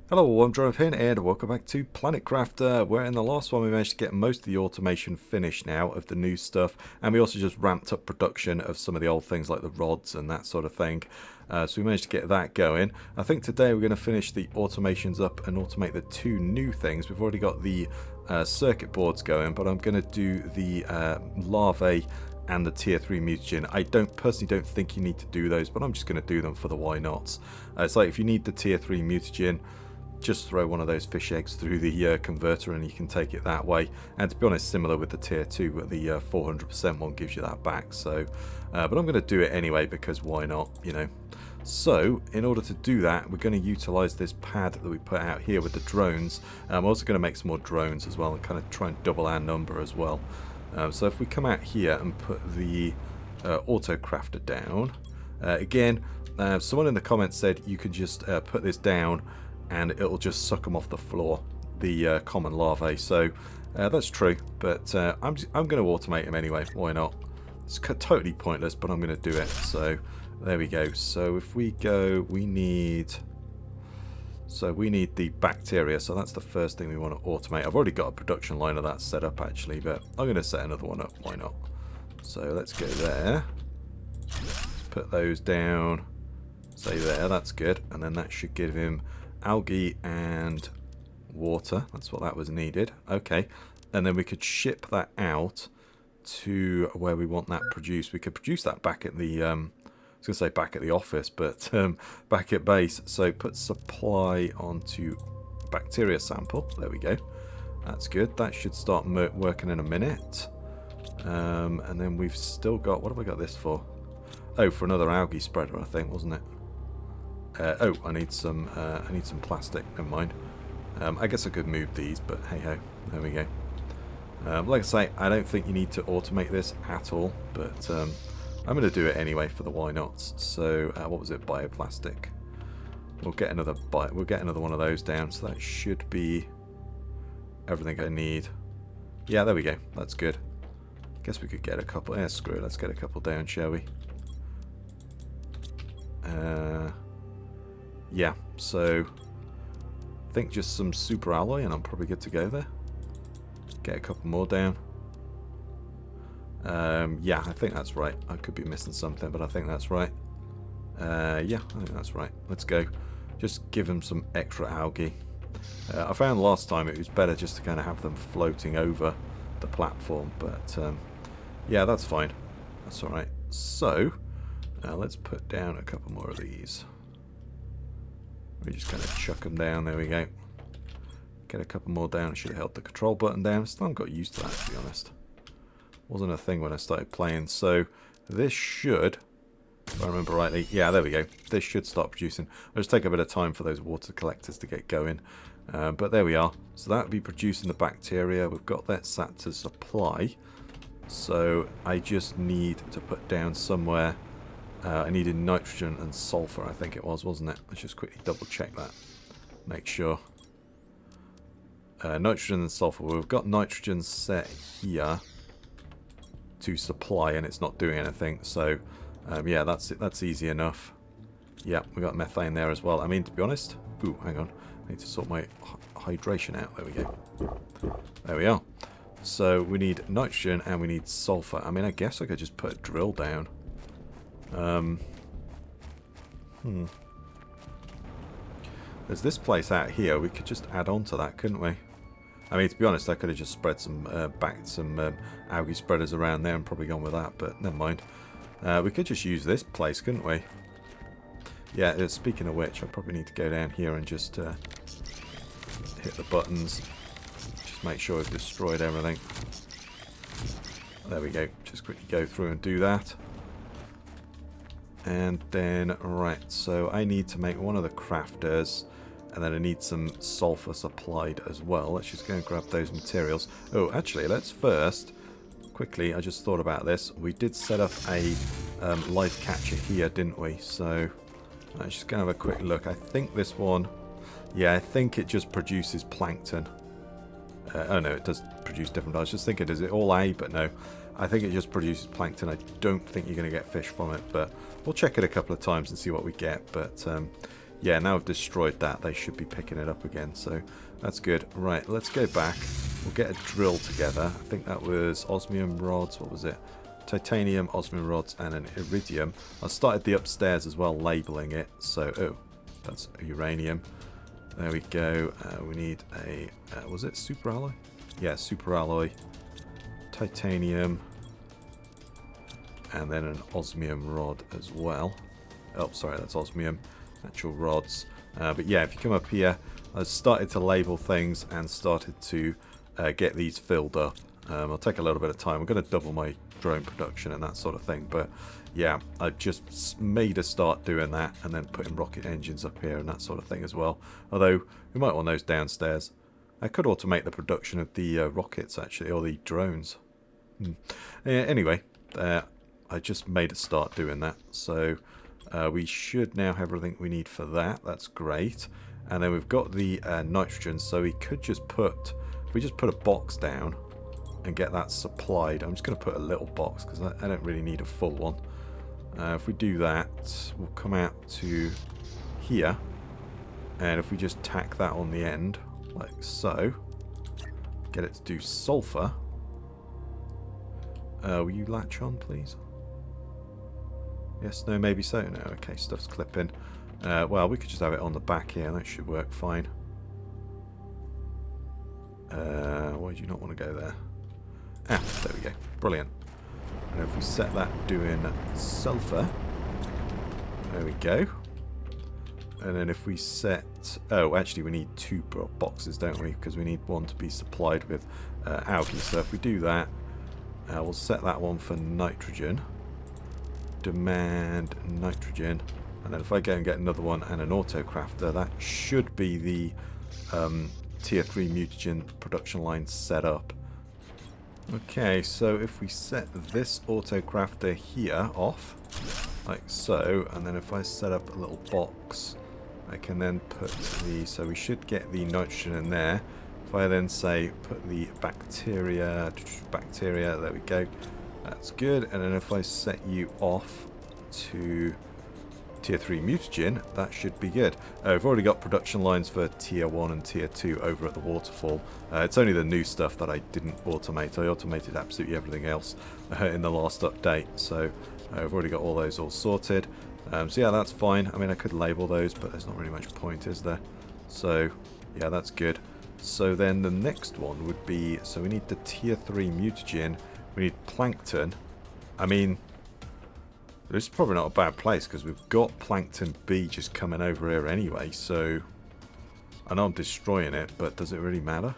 Hello, I'm Jonathan and welcome back to Planet Crafter, where in the last one we managed to get most of the automation finished now of the new stuff, and we also just ramped up production of some of the old things like the rods and that sort of thing. So we managed to get that going. I think today we're going to finish the automations up and automate the two new things. We've already got the circuit boards going, but I'm going to do the larvae and the tier 3 mutagen. I personally don't think you need to do those, but I'm just going to do them for the why nots. It's like if you need the tier 3 mutagen, just throw one of those fish eggs through the converter and you can take it that way. And to be honest, similar with the tier 2, but the 400% one gives you that back. So but I'm going to do it anyway because why not, you know. So in order to do that, we're going to utilize this pad that we put out here with the drones. I'm also going to make some more drones as well and kind of try and double our number as well. So if we come out here and put the auto crafter down again, someone in the comments said you could just put this down and it'll just suck them off the floor, the common larvae. So that's true, but I'm going to automate them anyway. Why not? It's totally pointless, but I'm going to do it. So there we go. So if we go, we need the bacteria. So that's the first thing we want to automate. I've already got a production line of that set up actually, but I'm going to set another one up. Why not? So let's go there. Let's put those down. Say there. That's good, and then that should give him algae and water. That's what that was needed. Okay, and then we could ship that out to where we want that produced. We could produce that back at the I was gonna say back at the office, but back at base. So put supply onto bacteria sample. There we go. That's good. That should start working in a minute. And then we've still got, what have I got this for? Oh, for another algae spreader, I think, wasn't it? Oh, I need some plastic. Never mind. I guess I could move these, but hey ho, there we go. Like I say, I don't think you need to automate this at all, but I'm going to do it anyway for the why nots. So what was it? Bioplastic. We'll get another one of those down. So that should be everything I need. Yeah, there we go. That's good. Guess we could get a couple. Yeah, screw it. Let's get a couple down, shall we? Yeah, so I think just some super alloy and I'm probably good to go there. Get a couple more down. Yeah, I think that's right. I could be missing something, but I think that's right. Yeah, I think that's right. Let's go. Just give them some extra algae. I found last time it was better just to kind of have them floating over the platform, but yeah, that's fine. That's alright. So, let's put down a couple more of these. We just kind of chuck them down. There we go. Get a couple more down. Should have held the control button down. Still haven't got used to that, to be honest. Wasn't a thing when I started playing. So this should, if I remember rightly, yeah, there we go. This should start producing. It'll just take a bit of time for those water collectors to get going. But there we are. So that would be producing the bacteria. We've got that set to supply. So I just need to put down somewhere. I needed nitrogen and sulfur, I think it was, wasn't it? Let's just quickly double check that. Make sure. Nitrogen and sulfur. Well, we've got nitrogen set here to supply, and it's not doing anything. So, yeah, that's it. That's easy enough. Yeah, we got methane there as well. I mean, to be honest, ooh, hang on. I need to sort my hydration out. There we go. There we are. So we need nitrogen and we need sulfur. I mean, I guess I could just put a drill down. There's this place out here. We could just add on to that, couldn't we? I mean, to be honest, I could have just spread some algae spreaders around there and probably gone with that, but never mind. We could just use this place, couldn't we? Yeah, speaking of which, I probably need to go down here and just hit the buttons. Just make sure I've destroyed everything. There we go. Just quickly go through and do that. And then, right, so I need to make one of the crafters, and then I need some sulfur supplied as well. Let's just go and grab those materials. Oh, actually, let's first, quickly, I just thought about this. We did set up a life catcher here, didn't we? So, let's just go and have a quick look. I think this one, yeah, I think it just produces plankton. Oh no, it does produce different. I was just thinking, is it all A? But no. I think it just produces plankton. I don't think you're going to get fish from it, but we'll check it a couple of times and see what we get. But yeah, now I've destroyed that, they should be picking it up again, so that's good. Right, let's go back. We'll get a drill together. I think that was osmium rods. What was it? Titanium, osmium rods, and an iridium. I started the upstairs as well, labeling it. So, oh, that's uranium. There we go. We need a, was it super alloy? Yeah, super alloy. Titanium. And then an osmium rod as well. Oh, sorry, that's osmium. Actual rods. But yeah, if you come up here, I started to label things and started to get these filled up. I'll take a little bit of time. I'm going to double my drone production and that sort of thing. But yeah, I've just made a start doing that and then putting rocket engines up here and that sort of thing as well. Although, we might want those downstairs. I could automate the production of the rockets, actually, or the drones. Anyway, I just made a start doing that. So we should now have everything we need for that. That's great. And then we've got the nitrogen, so we could just put, if we just put a box down and get that supplied. I'm just going to put a little box because I don't really need a full one. If we do that, we'll come out to here, and if we just tack that on the end like so, get it to do sulfur. Will you latch on, please? Yes, no, maybe so. No, okay, stuff's clipping. Well, we could just have it on the back here. That should work fine. Why do you not want to go there? Ah, there we go. Brilliant. And if we set that doing sulfur, there we go. And then if we set, oh, actually we need two boxes, don't we? Because we need one to be supplied with algae. So if we do that, we'll set that one for nitrogen. Demand nitrogen. And then if I go and get another one and an auto crafter, that should be the tier 3 mutagen production line set up. Okay, so if we set this auto crafter here off, like so, and then if I set up a little box, I can then put the, so we should get the nitrogen in there. If I then say put the bacteria, there we go, that's good. And then if I set you off to tier 3 mutagen, that should be good. I've already got production lines for tier 1 and tier 2 over at the waterfall. It's only the new stuff that I didn't automate. I automated absolutely everything else in the last update, so I've already got all those all sorted. So yeah, that's fine. I mean, I could label those, but there's not really much point, is there? So yeah, that's good. So then the next one would be, so we need the tier 3 mutagen, we need plankton. I mean, this is probably not a bad place because we've got Plankton B just coming over here anyway, so I know I'm destroying it, but does it really matter?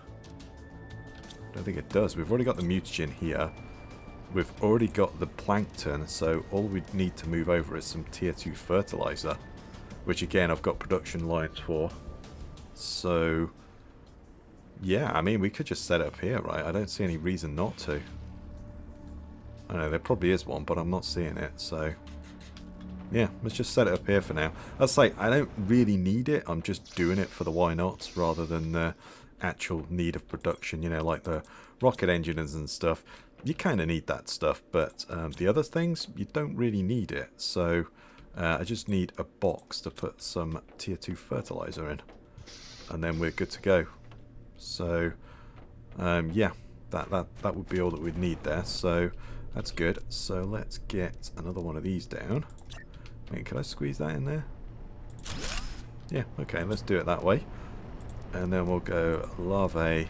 I don't think it does. We've already got the mutagen here. We've already got the plankton, so all we need to move over is some tier 2 fertilizer, which again I've got production lines for. So yeah, I mean, we could just set it up here, right? I don't see any reason not to. I know there probably is one, but I'm not seeing it, so yeah, let's just set it up here for now. I'd say I don't really need it, I'm just doing it for the why nots rather than the actual need of production, you know, like the rocket engines and stuff. You kind of need that stuff, but the other things, you don't really need it, so I just need a box to put some tier 2 fertilizer in, and then we're good to go. So yeah, that would be all that we'd need there, so that's good. So let's get another one of these down. I mean, can I squeeze that in there? Yeah, okay, let's do it that way. And then we'll go larvae.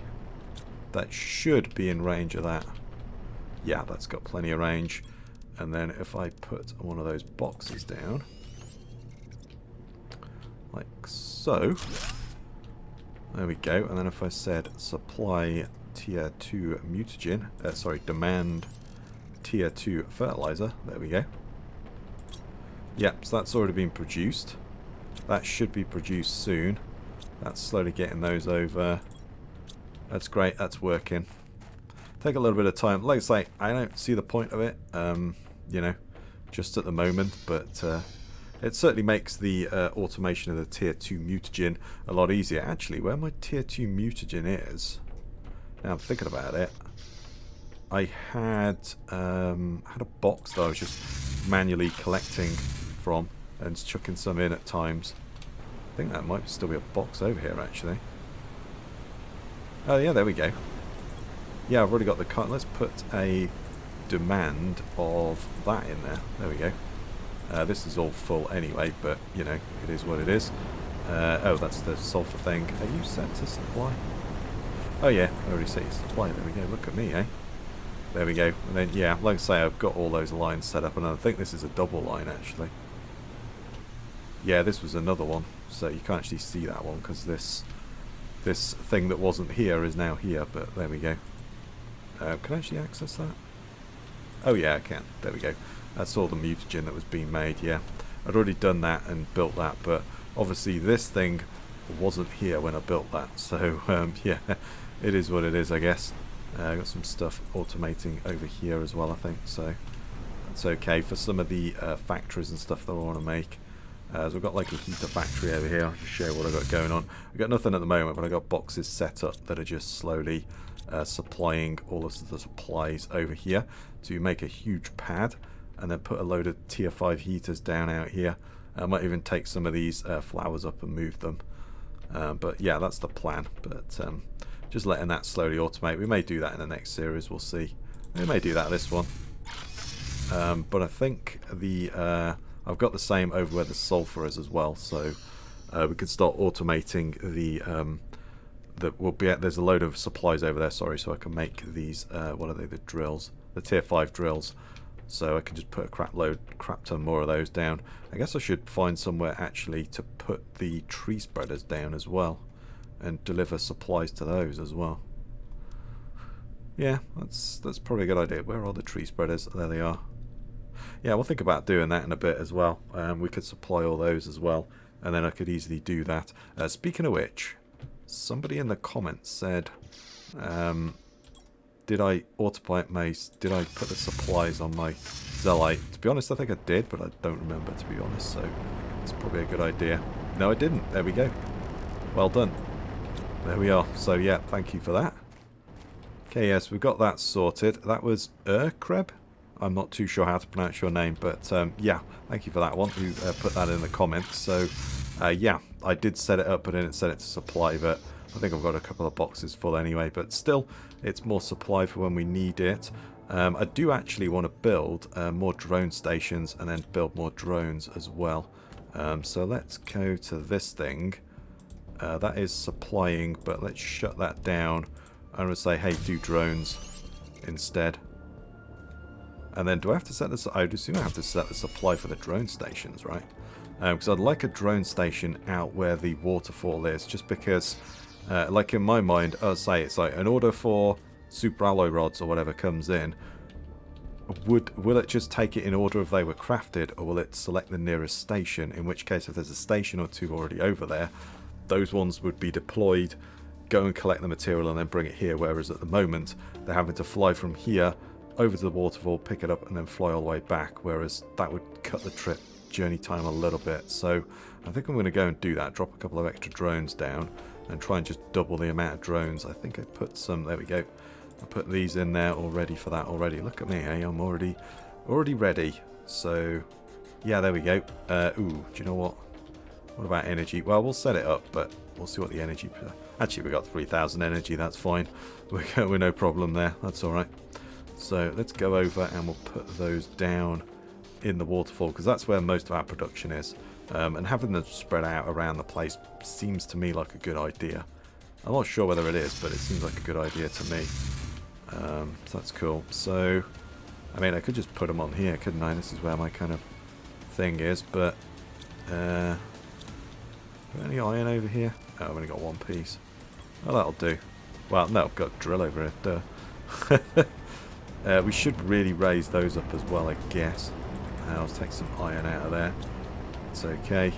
That should be in range of that. Yeah, that's got plenty of range. And then if I put one of those boxes down, like so. There we go. And then if I said supply tier 2 mutagen, sorry, demand tier 2 fertilizer, there we go. Yep, so that's already been produced. That should be produced soon. That's slowly getting those over. That's great, that's working. Take a little bit of time. Like I say, I don't see the point of it, you know, just at the moment, but it certainly makes the automation of the tier 2 mutagen a lot easier. Actually, where my tier 2 mutagen is, now I'm thinking about it, I had a box that I was just manually collecting from and chucking some in at times. think that might still be a box over here, actually. Oh, yeah, there we go. Yeah, I've already got the cut. Let's put a demand of that in there. There we go. This is all full anyway, but, you know, it is what it is. Oh, that's the sulfur thing. Are you set to supply? Oh, yeah, I already set your supply. There we go. Look at me, eh? There we go. And then, yeah, like I say, I've got all those lines set up, and I think this is a double line, actually. Yeah, this was another one, so you can't actually see that one, because this thing that wasn't here is now here, but there we go. Can I actually access that? Oh, yeah, I can. There we go. That's all the mutagen that was being made, yeah. I'd already done that and built that, but obviously this thing wasn't here when I built that, so, yeah, it is what it is, I guess. Got some stuff automating over here as well, I think, so that's okay for some of the factories and stuff that I want to make. So we've got like a heater factory over here. I'll just show you what I've got going on. I've got nothing at the moment, but I've got boxes set up that are just slowly supplying all of the supplies over here to make a huge pad, and then put a load of tier 5 heaters down out here. I might even take some of these flowers up and move them. But yeah, that's the plan. But just letting that slowly automate. We may do that in the next series, we'll see. We may do that this one. But I think the I've got the same over where the sulfur is as well, so we could start automating the there's a load of supplies over there, sorry, so I can make these what are they, the drills, the tier 5 drills. So I can just put a crap ton more of those down. I guess I should find somewhere actually to put the tree spreaders down as well, and deliver supplies to those as well. Yeah, that's probably a good idea. Where are the tree spreaders? There they are. Yeah, we'll think about doing that in a bit as well. We could supply all those as well, and then I could easily do that. Speaking of which, somebody in the comments said, did I autopilot mace? Did I put the supplies on my Zeolite? To be honest, I think I did, but I don't remember, to be honest, so it's probably a good idea. No, I didn't. There we go. Well done. There we are. So yeah, thank you for that. Okay, yes, we've got that sorted. That was Kreb. I'm not too sure how to pronounce your name, but yeah, thank you for that one. You put that in the comments. So yeah, I did set it up, but I didn't set it to supply, but I think I've got a couple of boxes full anyway, but still, it's more supply for when we need it. I do actually want to build more drone stations and then build more drones as well. So let's go to this thing. That is supplying, but let's shut that down. I'm going to say, hey, do drones instead. And then do I have to set this? I would assume I have to set the supply for the drone stations, right? Because I'd like a drone station out where the waterfall is, just because, like in my mind, I'll say it's like in order for super alloy rods or whatever comes in, will it just take it in order if they were crafted, or will it select the nearest station? In which case, if there's a station or two already over there, those ones would be deployed, go and collect the material, and then bring it here. Whereas at the moment, they're having to fly from here over to the waterfall, pick it up, and then fly all the way back. Whereas that would cut the trip journey time a little bit. So I think I'm going to go and do that. Drop a couple of extra drones down and try and just double the amount of drones. I think I put some. There we go. I put these in there already for that already. Look at me, hey? I'm already ready. So yeah, there we go. Ooh, do you know what? What about energy? Well, we'll set it up, but we'll see what the energy... Actually, we got 3,000 energy. That's fine. We're no problem there. That's all right. So let's go over and we'll put those down in the waterfall, because that's where most of our production is. And having them spread out around the place seems to me like a good idea. I'm not sure whether it is, but it seems like a good idea to me. So that's cool. So, I mean, I could just put them on here, couldn't I? This is where my kind of thing is, but... got any iron over here? Oh, I've only got one piece. Oh, that'll do. Well, no, I've got a drill over it. We should really raise those up as well, I guess. I'll take some iron out of there. It's okay.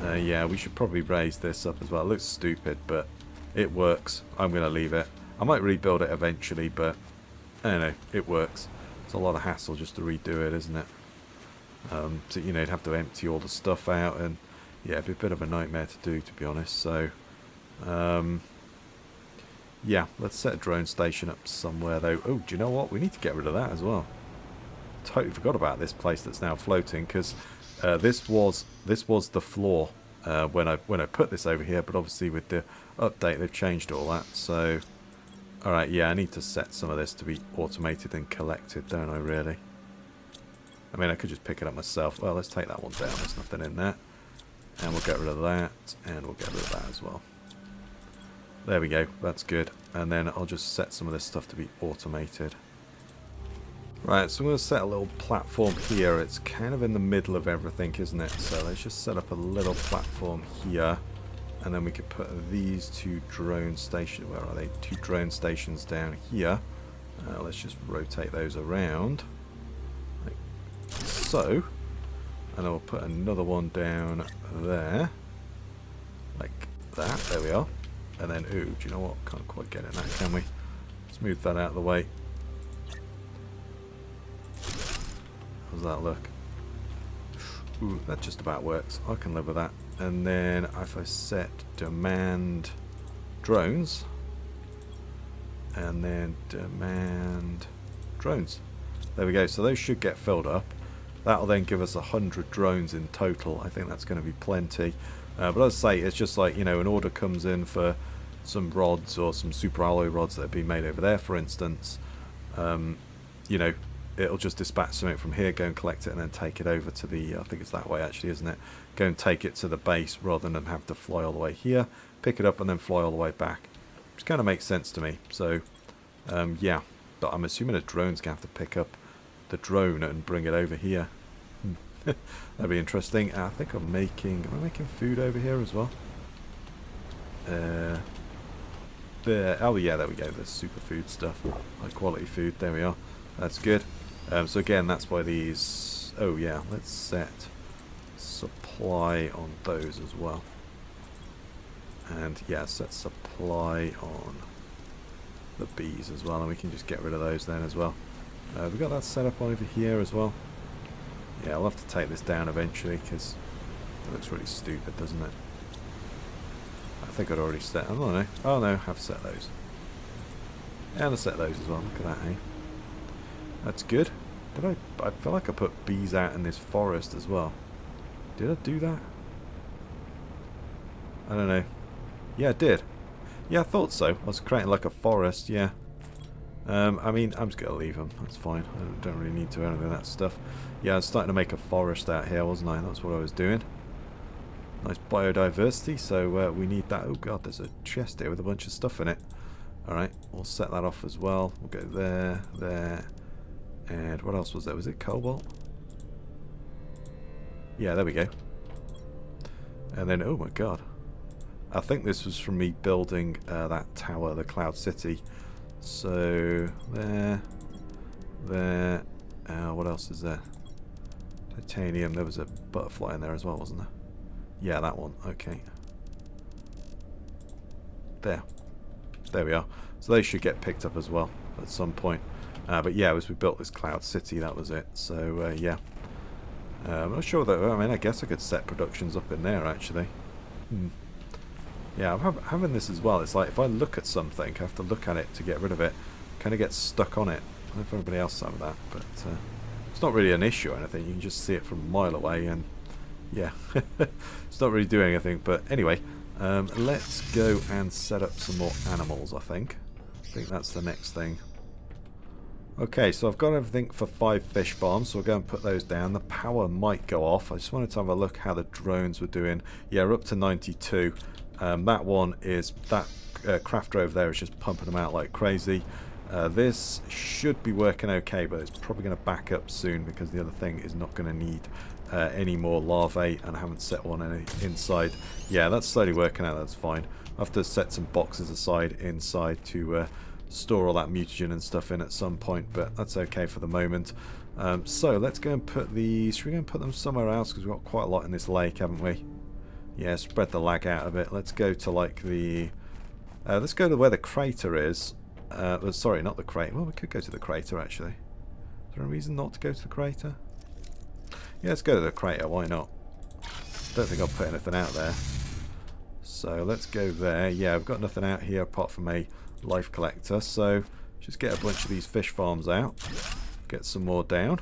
Yeah, we should probably raise this up as well. It looks stupid, but it works. I'm going to leave it. I might rebuild it eventually, but I don't know. It works. It's a lot of hassle just to redo it, isn't it? So, you know, you'd have to empty all the stuff out, and yeah, it'd be a bit of a nightmare to do, to be honest. So, yeah, let's set a drone station up somewhere, though. Oh, do you know what? We need to get rid of that as well. Totally forgot about this place that's now floating, because this was the floor when I put this over here, but obviously with the update they've changed all that. So alright, yeah, I need to set some of this to be automated and collected, don't I really? I mean, I could just pick it up myself. Well, let's take that one down, there's nothing in there. And we'll get rid of that, and we'll get rid of that as well. There we go, that's good. And then I'll just set some of this stuff to be automated. Right, so I'm going to set a little platform here. It's kind of in the middle of everything, isn't it? So let's just set up a little platform here. And then we could put these two drone stations, where are they? Two drone stations down here. Let's just rotate those around. Like so. And then we'll put another one down there. Like that, there we are. And then, ooh, do you know what? Can't quite get in that, can we? Let's move that out of the way. How's that look? Ooh, that just about works. I can live with that. And then if I set demand drones, and then demand drones. There we go. So those should get filled up. That'll then give us 100 drones in total. I think that's going to be plenty. But as I say, it's just like, you know, an order comes in for some rods or some super alloy rods that have been made over there, for instance. You know, it'll just dispatch something from here, go and collect it, and then take it over to the, I think it's that way actually, isn't it? Go and take it to the base rather than have to fly all the way here, pick it up and then fly all the way back. Which kind of makes sense to me. So, yeah. But I'm assuming a drone's going to have to pick up the drone and bring it over here. That'd be interesting. I think am I making food over here as well? There. Oh yeah, there we go. There's superfood stuff. High quality food. There we are. That's good. So again, that's why these... Oh yeah, let's set supply on those as well. And yeah, set supply on the bees as well. And we can just get rid of those then as well. We've got that set up over here as well. Yeah, I'll have to take this down eventually because it looks really stupid, doesn't it? I think I'd already set... I don't know. Oh no, I've set those. And I set those as well. Look at that, eh? That's good. Did I feel like I put bees out in this forest as well. Did I do that? I don't know. Yeah, I did. Yeah, I thought so. I was creating like a forest, yeah. I mean, I'm just going to leave them. That's fine. I don't really need to do any of that stuff. Yeah, I was starting to make a forest out here, wasn't I? That's what I was doing. Nice biodiversity, so we need that. Oh god, there's a chest here with a bunch of stuff in it. Alright, we'll set that off as well. We'll go there, there, and what else was there? Was it cobalt? Yeah, there we go. And then, oh my god. I think this was from me building that tower, the Cloud City. So, there, there, what else is there? Titanium, there was a butterfly in there as well, wasn't there? Yeah, that one, okay. There. There we are. So they should get picked up as well at some point. But yeah, as we built this Cloud City, that was it. So, yeah. I'm not sure that, I mean, I guess I could set productions up in there, actually. Yeah, I'm having this as well. It's like if I look at something, I have to look at it to get rid of it. Kind of get stuck on it. I don't know if everybody else has that, but it's not really an issue or anything. You can just see it from a mile away, and yeah, it's not really doing anything. But anyway, let's go and set up some more animals. I think that's the next thing. Okay, so I've got everything for 5 fish farms, so we'll go and put those down. The power might go off. I just wanted to have a look how the drones were doing. Yeah, we're up to 92. That one is, that crafter over there is just pumping them out like crazy. This should be working okay, but it's probably going to back up soon because the other thing is not going to need any more larvae, and I haven't set one inside. Yeah, that's slowly working out, that's fine. I have to set some boxes aside inside to store all that mutagen and stuff in at some point, but that's okay for the moment. So let's go and put these, should we go and put them somewhere else because we've got quite a lot in this lake, haven't we? Yeah, spread the lag out a bit. Let's go to like the... let's go to where the crater is. Sorry, not the crater. Well, we could go to the crater, actually. Is there a reason not to go to the crater? Yeah, let's go to the crater. Why not? Don't think I'll put anything out there. So let's go there. Yeah, I've got nothing out here apart from a life collector. So just get a bunch of these fish farms out. Get some more down.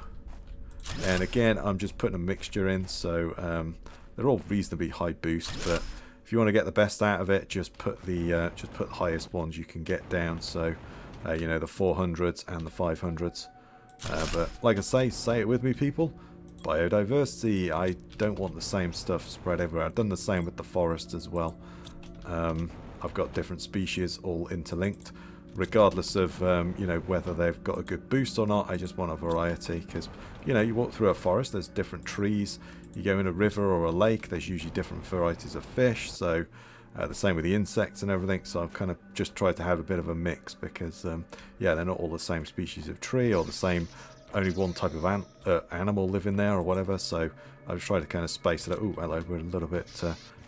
And again, I'm just putting a mixture in. So... They're all reasonably high boost, but if you want to get the best out of it, just put the highest ones you can get down. So, you know, the 400s and the 500s. But like I say it with me, people. Biodiversity. I don't want the same stuff spread everywhere. I've done the same with the forest as well. I've got different species all interlinked. Regardless of, you know, whether they've got a good boost or not, I just want a variety. Because, you know, you walk through a forest, there's different trees. You go in a river or a lake, there's usually different varieties of fish. So the same with the insects and everything. So I've kind of just tried to have a bit of a mix because, yeah, they're not all the same species of tree or the same, only one type of animal living there or whatever. So I've tried to kind of space it out. Oh, hello, we're a little bit,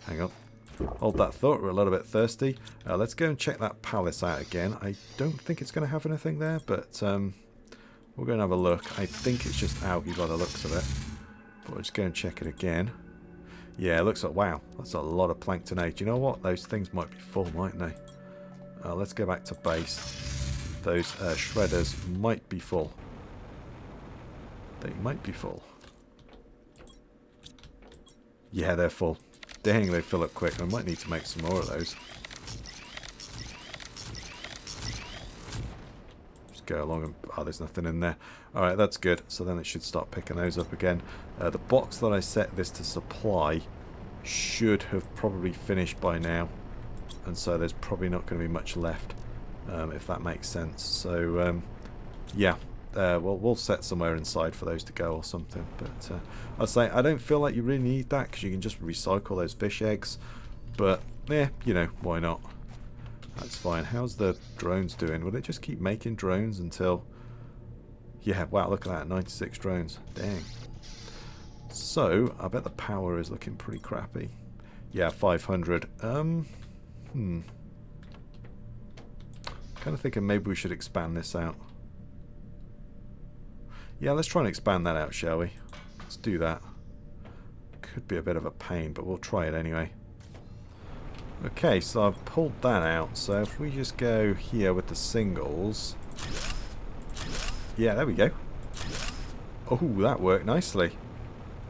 hang on. Hold that thought, we're a little bit thirsty. Let's go and check that palace out again. I don't think it's going to have anything there, but we're going to have a look. I think it's just algae by the looks of it. But we'll just go and check it again. Yeah, it looks like, wow, that's a lot of planktonate. You know what? Those things might be full, mightn't they? Let's go back to base. Those shredders might be full. They might be full. Yeah, they're full. Dang, they fill up quick. I might need to make some more of those. Just go along and... oh, there's nothing in there. Alright, that's good. So then it should start picking those up again. The box that I set this to supply should have probably finished by now. And so there's probably not going to be much left, if that makes sense. So, yeah. Well, we'll set somewhere inside for those to go or something. But I'll say I don't feel like you really need that because you can just recycle those fish eggs. But yeah, you know, why not? That's fine. How's the drones doing? Will they just keep making drones until... yeah, wow, look at that, 96 drones. Dang. So I bet the power is looking pretty crappy. Yeah, 500. Kind of thinking maybe we should expand this out. Yeah, let's try and expand that out, shall we? Let's do that. Could be a bit of a pain, but we'll try it anyway. Okay, so I've pulled that out. So if we just go here with the singles... yeah, there we go. Oh, that worked nicely.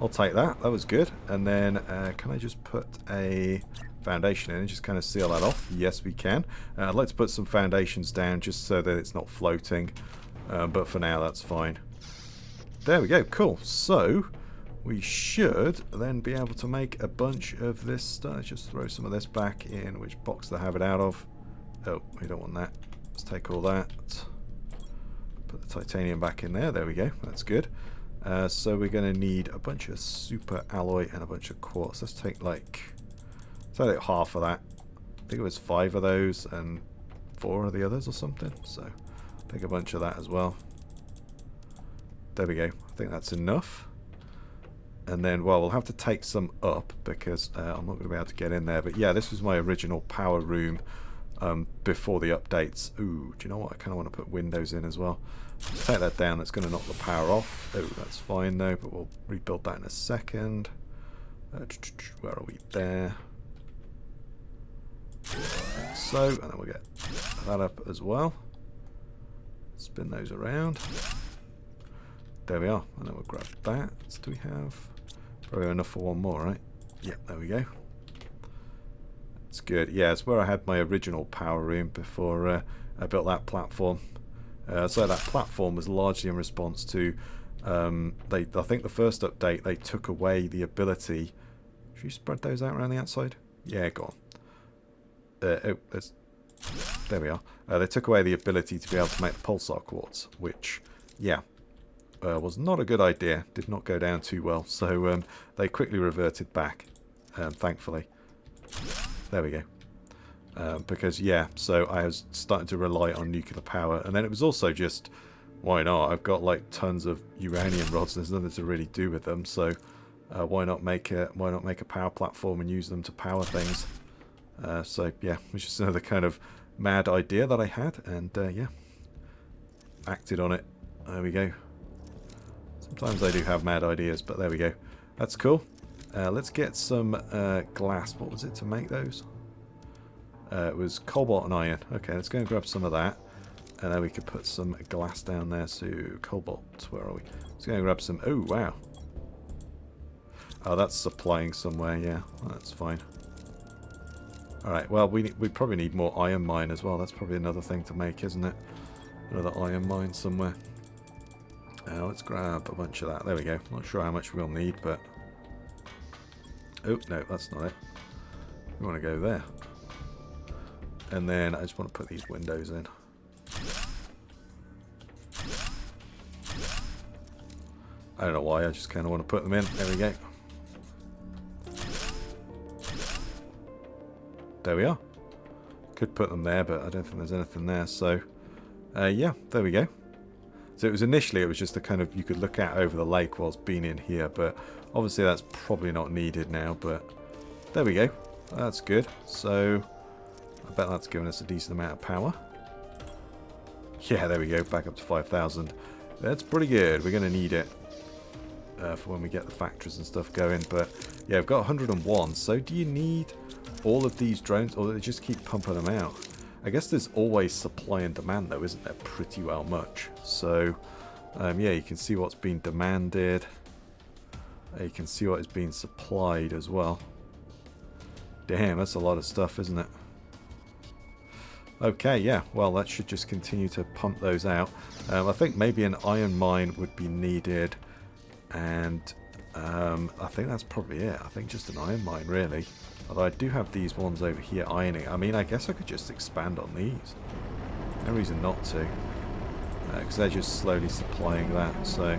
I'll take that. That was good. And then, can I just put a foundation in and just kind of seal that off? Yes, we can. I'd like to put some foundations down just so that it's not floating. But for now, that's fine. There we go, cool. So, we should then be able to make a bunch of this stuff. Let's just throw some of this back in. Which box to have it out of? Oh, we don't want that. Let's take all that. Put the titanium back in there. There we go. That's good. So we're going to need a bunch of super alloy and a bunch of quartz. Let's take like half of that. I think it was 5 of those and 4 of the others or something. So, take a bunch of that as well. There we go. I think that's enough. And then, well, we'll have to take some up because I'm not going to be able to get in there. But yeah, this was my original power room before the updates. Ooh, do you know what? I kind of want to put windows in as well. Let's take that down. That's going to knock the power off. Oh, that's fine though, but we'll rebuild that in a second. Where are we? There. So, and then we'll get that up as well. Spin those around. There we are, and then we'll grab that. Do we have probably enough for one more, right? Yeah, there we go. It's good. Yeah, it's where I had my original power room before I built that platform. So that platform was largely in response to I think the first update they took away the ability. Should you spread those out around the outside? Yeah, go on. There we are. They took away the ability to be able to make the pulsar quartz, which, yeah, was not a good idea. Did not go down too well. So they quickly reverted back, thankfully. There we go. Because, yeah, so I was starting to rely on nuclear power. And then it was also just, why not? I've got like tons of uranium rods. There's nothing to really do with them. So why not make a power platform and use them to power things? So, yeah, it was just another kind of mad idea that I had. And, yeah, acted on it. There we go. Sometimes I do have mad ideas, but there we go. That's cool. Let's get some glass. What was it to make those? It was cobalt and iron. Okay, let's go and grab some of that. And then we could put some glass down there. So, cobalt, where are we? Let's go and grab some. Oh, wow. Oh, that's supplying somewhere, yeah. That's fine. Alright, well, we probably need more iron mine as well. That's probably another thing to make, isn't it? Another iron mine somewhere. Let's grab a bunch of that. There we go. Not sure how much we'll need, but... Oh, no, that's not it. We want to go there. And then I just want to put these windows in. I don't know why, I just kind of want to put them in. There we go. There we are. Could put them there, but I don't think there's anything there. So, yeah, there we go. So it was initially, it was just the kind of, you could look out over the lake whilst being in here, but obviously that's probably not needed now, but there we go. That's good. So, I bet that's given us a decent amount of power. Yeah, there we go. Back up to 5,000. That's pretty good. We're going to need it for when we get the factories and stuff going. But yeah, we've got 101. So do you need all of these drones, or do they just keep pumping them out? I guess there's always supply and demand, though, isn't there? Pretty well much. So yeah, you can see what's being demanded. You can see what is being supplied as well. Damn, that's a lot of stuff, isn't it? Okay, yeah, well, that should just continue to pump those out. I think maybe an iron mine would be needed, and I think that's probably it. I think just an iron mine, really. Although I do have these ones over here ironing. I mean, I guess I could just expand on these. No reason not to, because they're just slowly supplying that, so...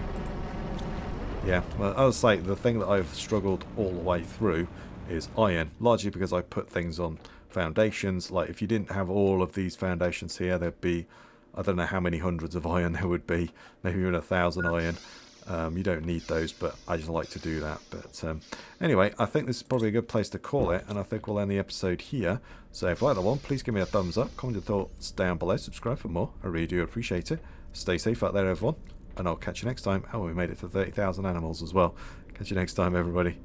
Yeah, well, I was like, the thing that I've struggled all the way through is iron, largely because I put things on foundations. Like, if you didn't have all of these foundations here, there'd be, I don't know how many hundreds of iron there would be, maybe even 1,000 iron. You don't need those, but I just like to do that. But anyway, I think this is probably a good place to call it, and I think we'll end the episode here. So if you like that one, please give me a thumbs up, comment your thoughts down below, subscribe for more. I really do appreciate it. Stay safe out there, everyone, and I'll catch you next time. Oh, we made it to 30,000 animals as well. Catch you next time, everybody.